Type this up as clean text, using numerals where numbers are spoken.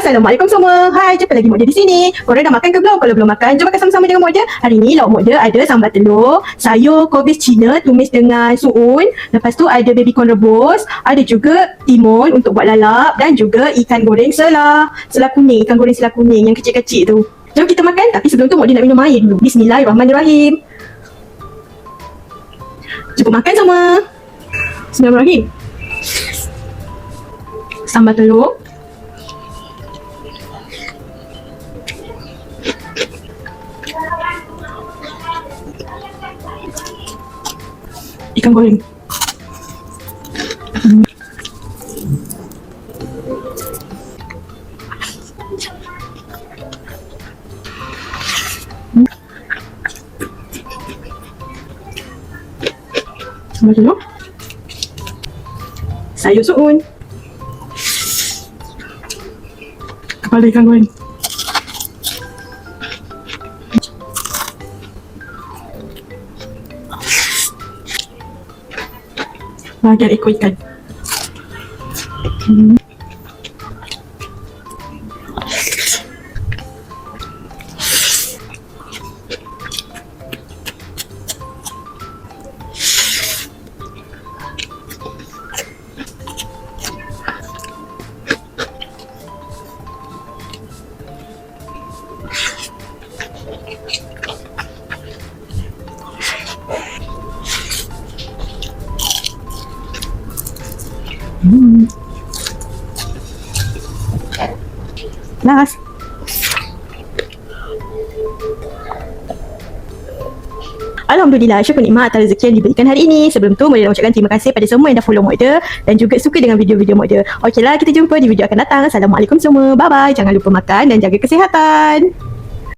Assalamualaikum semua. Hai, jumpa lagi Mak Dia di sini. Korang dah makan ke belum? Kalau belum makan, jom makan sama-sama dengan Mak Dia. Hari ni lauk Mak Dia ada sambal telur, sayur kobis Cina tumis dengan suun. Lepas tu ada baby corn rebus, ada juga timun untuk buat lalap dan juga ikan goreng selah kuning, ikan goreng selah kuning yang kecil-kecil tu. Jom kita makan, tapi sebelum tu Mak Dia nak minum air dulu. Bismillahirrahmanirrahim. Cukup makan semua. Bismillahirrahmanirrahim. Sambal telur, ikan goreng. Sambal telur, sayur suun, kepala ikan goreng. Bahagian ekor ikan. Last. Alhamdulillah, syukur nikmat atas rezeki yang diberikan hari ini. Sebelum tu, Mak Dia nak ucapkan terima kasih pada semua yang dah follow Mak Dia dan juga suka dengan video-video Mak Dia. Okeylah, kita jumpa di video akan datang. Assalamualaikum semua. Bye-bye. Jangan lupa makan dan jaga kesihatan.